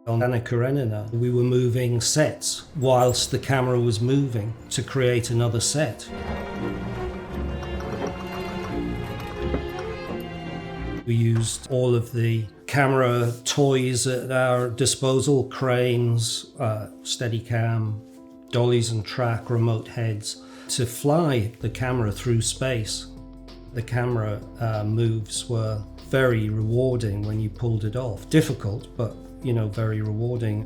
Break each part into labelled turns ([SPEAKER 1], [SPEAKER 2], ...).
[SPEAKER 1] On Anna Karenina, we were moving sets whilst the camera was moving to create another set. We used all of the camera toys at our disposal, cranes, Steadicam, dollies and track, remote heads, to fly the camera through space. The camera moves were very rewarding when you pulled it off. Difficult, but very rewarding.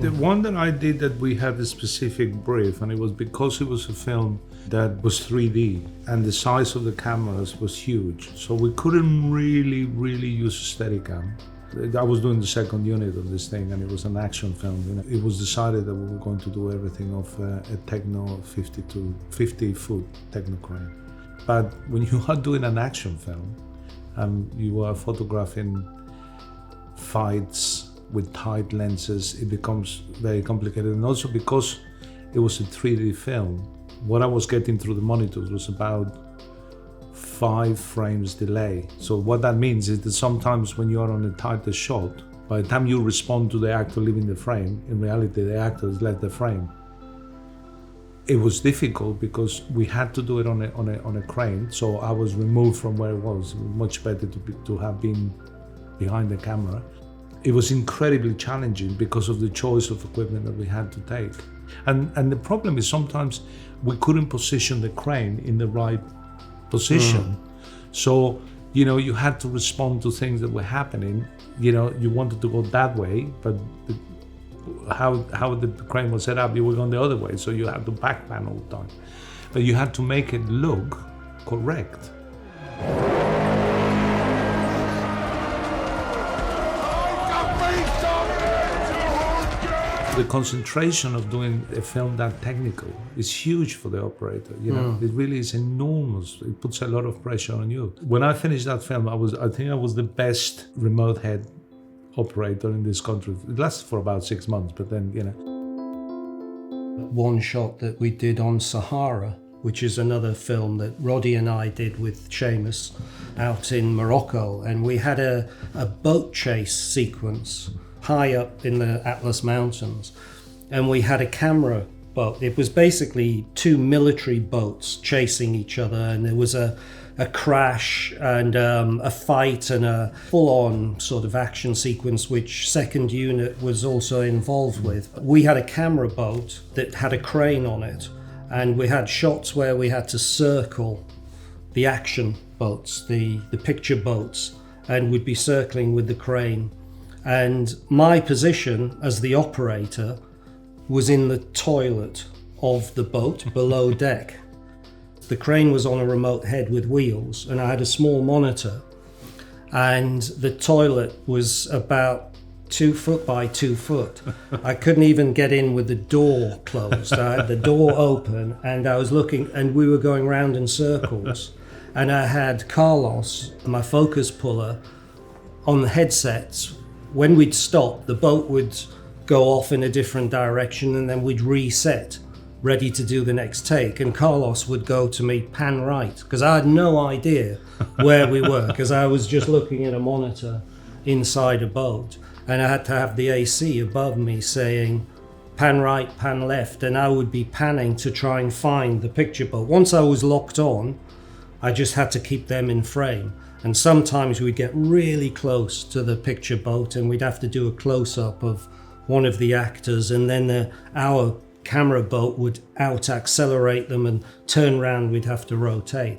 [SPEAKER 2] The one that I did that we had a specific brief, and it was because it was a film that was 3D and the size of the cameras was huge. So we couldn't really use a Steadicam. I was doing the second unit of this thing and it was an action film. It was decided that we were going to do everything off a Techno 50-foot Techno crane. But when you are doing an action film and you are photographing fights with tight lenses, it becomes very complicated. And also because it was a 3D film, what I was getting through the monitors was about 5 frames delay. So what that means is that sometimes when you are on a tighter shot, by the time you respond to the actor leaving the frame, in reality the actor has left the frame. It was difficult because we had to do it on a crane, so I was removed from where it was. Much better to have been behind the camera. It was incredibly challenging because of the choice of equipment that we had to take. And the problem is sometimes we couldn't position the crane in the right position. So, you had to respond to things that were happening. You wanted to go that way, but how the crane was set up, you were going the other way. So you had to back pan all the time. But you had to make it look correct. The concentration of doing a film that technical is huge for the operator. It really is enormous. It puts a lot of pressure on you. When I finished that film, I think I was the best remote head operator in this country. It lasted for about 6 months, but then,
[SPEAKER 1] One shot that we did on Sahara, which is another film that Roddy and I did with Seamus out in Morocco, and we had a boat chase sequence high up in the Atlas Mountains, and we had a camera boat. It was basically 2 military boats chasing each other, and there was a crash and a fight and a full-on sort of action sequence which second unit was also involved with. We had a camera boat that had a crane on it, and we had shots where we had to circle the action boats, the picture boats, and we'd be circling with the crane. And my position as the operator was in the toilet of the boat below deck. The crane was on a remote head with wheels, and I had a small monitor, and the toilet was about 2 foot by 2 foot. I couldn't even get in with the door closed. I had the door open, and I was looking, and we were going round in circles, and I had Carlos, my focus puller, on the headsets. When we'd stop, the boat would go off in a different direction, and then we'd reset, ready to do the next take. And Carlos would go to me, pan right, because I had no idea where we were, because I was just looking at a monitor inside a boat. And I had to have the AC above me saying, pan right, pan left, and I would be panning to try and find the picture boat. Once I was locked on, I just had to keep them in frame. And sometimes we'd get really close to the picture boat and we'd have to do a close-up of one of the actors, and then our camera boat would out-accelerate them and turn around, we'd have to rotate.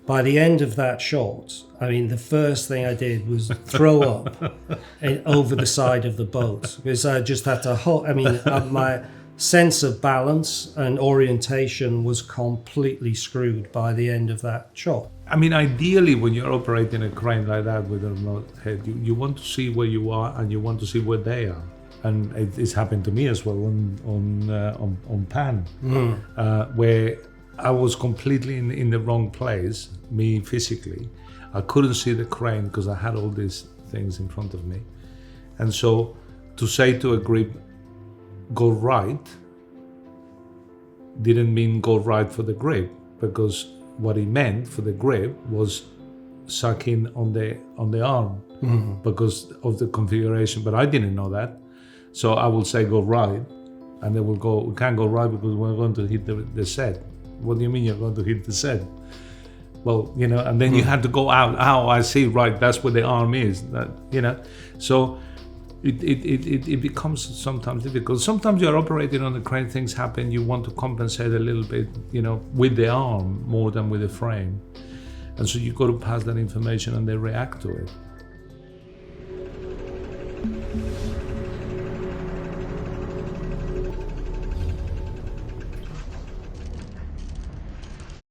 [SPEAKER 1] By the end of that shot, the first thing I did was throw up over the side of the boat, because I just had to hold, my sense of balance and orientation was completely screwed by the end of that shot.
[SPEAKER 2] Ideally, when you're operating a crane like that with a remote head, you want to see where you are and you want to see where they are. And it's happened to me as well on Pan, where I was completely in the wrong place, me physically. I couldn't see the crane because I had all these things in front of me. And so to say to a grip, go right, didn't mean go right for the grip, because what it meant for the grip was suck in on the arm because of the configuration. But I didn't know that. So I will say go right, and they will go, we can't go right because we're going to hit the set. What do you mean you're going to hit the set? Well, you know, and then you had to go out. Oh, I see, right, that's where the arm is. That, you know, so it becomes sometimes difficult. Sometimes you're operating on the crane, things happen, you want to compensate a little bit, you know, with the arm more than with the frame. And so you got to pass that information and they react to it.